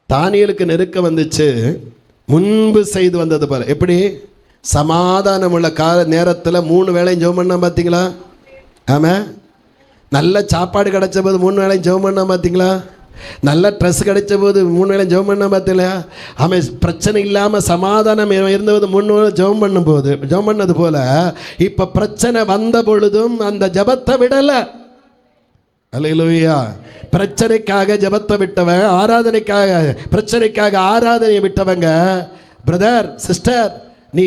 தானியேலுக்கு நெருக்கம் வந்துச்சு, முன்பு செய்து வந்தது போல. எப்படி? சமாதானம் உள்ள நேரத்தில் 3 வேளையும் ஜெபம் பண்ண பார்த்தீங்களா? ஆமாம். நல்ல சாப்பாடு கிடைச்ச போது 3 வேளையும் ஜெபம் பண்ண பார்த்தீங்களா? நல்ல ட்ரெஸ் கிடைச்ச போது 3 வேளையும் ஜெபம் பண்ண பார்த்தீங்களா? ஆமாம். பிரச்சனை இல்லாமல் சமாதானம் இருந்தபோது 3 வேளை ஜெபம் பண்ணது போல இப்போ பிரச்சனை வந்த பொழுதும் அந்த ஜெபத்தை விடலை. அல்லேலூயா. பிரச்சனைக்காக ஜெபத்தை விட்டவன், பிரச்சனைக்காக ஆராதனையை விட்டவங்க, பிரதர் சிஸ்டர், நீ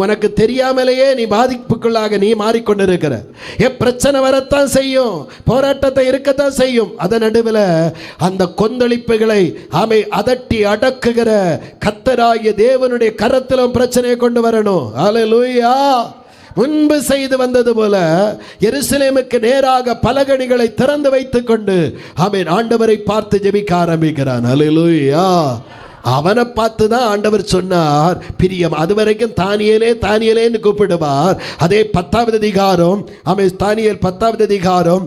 உனக்கு தெரியாமலேயே நீ பாதிப்புக்குள்ளாக நீ மாறிக்கொண்டிருக்கிற. பிரச்சனை வரத்தான் செய்யும், போராட்டத்தை இருக்கத்தான் செய்யும். அதன் நடுவில் அந்த கொந்தளிப்புகளை அதட்டி அடக்குகிற கர்த்தராகிய தேவனுடைய கரத்திலும் பிரச்சனையை கொண்டு வரணும். அல்லேலூயா. முன்பு செய்து வந்தது போல எருசலேமுக்கு நேராக பலகணிகளை திறந்து வைத்துக் கொண்டு ஆண்டவரை பார்த்து ஜெபிக்க ஆரம்பிக்கிறான். அல்லேலூயா. அவனை பார்த்து தான் ஆண்டவர் சொன்னார் பிரியம். அது வரைக்கும் தானியேலேன்னு கூப்பிடுவார். அதே 10வது அதிகாரம் தானியேல் 10வது அதிகாரம்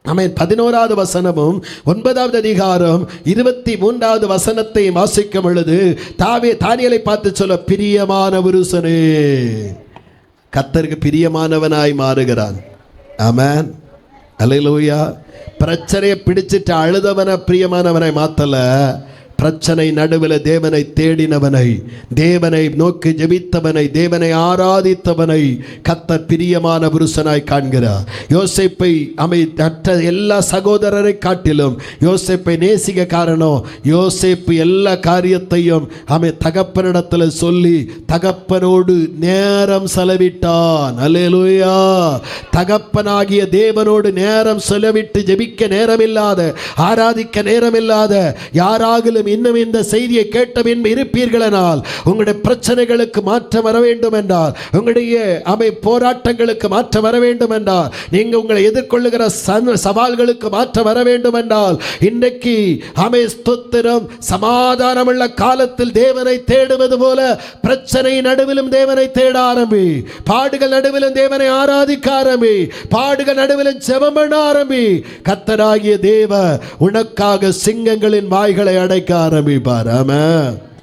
11வது வசனமும் 9வது அதிகாரம் 23வது வசனத்தை வாசிக்கும் பொழுது தானியேலை பார்த்து சொல்ல, பிரியமான புருஷனே. கர்த்தருக்கு பிரியமானவனாய் மாறுகிறான். ஆமென். அல்லேலூயா. பிரச்சனையை பிடிச்சிட்டு அழுதவனை பிரியமானவனாய் மாத்தல. பிரச்சனை நடுவில் தேவனை தேடினவனை, தேவனை நோக்கி ஜெபித்தவனை, தேவனை ஆராதித்தவனை கர்த்தர் பிரியமான புருஷனாய் காண்கிறார். யோசேப்பை எல்லா சகோதரரை காட்டிலும் யோசேப்பை நேசிக்க காரணம், யோசேப்பு எல்லா காரியத்தையும் தகப்பனிடத்தில் சொல்லி தகப்பனோடு நேரம் செலவிட்டான். அல்லேலூயா. தகப்பனாகிய தேவனோடு நேரம் செலவிட்டு ஜெபிக்க நேரமில்லாத, ஆராதிக்க நேரமில்லாத யாராகிலும் இன்னும் இந்த செய்தியை கேட்ட பின்பு இருப்பீர்களானால், உங்களுடைய பிரச்சனைகளுக்கு மாற்றம் வர வேண்டும் என்றால், உங்களுடைய போராட்டங்களுக்கு மாற்றம் வர வேண்டும் என்றால், நீங்கள் உங்களை எதிர்கொள்ளுகிற சவால்களுக்கு மாற்றம் வர வேண்டும் என்றால், இன்றைக்கு ஸ்தோத்திரம், சமாதானமுள்ள காலத்தில் தேவனை தேடுவது போல பிரச்சனை நடுவிலும் தேவனை தேட ஆரம்பி, பாடுகள் நடுவிலும் தேவனை ஆராதிக்க ஆரம்பி, பாடுகள் நடுவிலும் ஜெபம் பண்ண ஆரம்பி. கர்த்தராகிய தேவ உனக்காக சிங்கங்களின் வாய்களை அடைக்க ஆரம்பிப்பார். ஆமென்.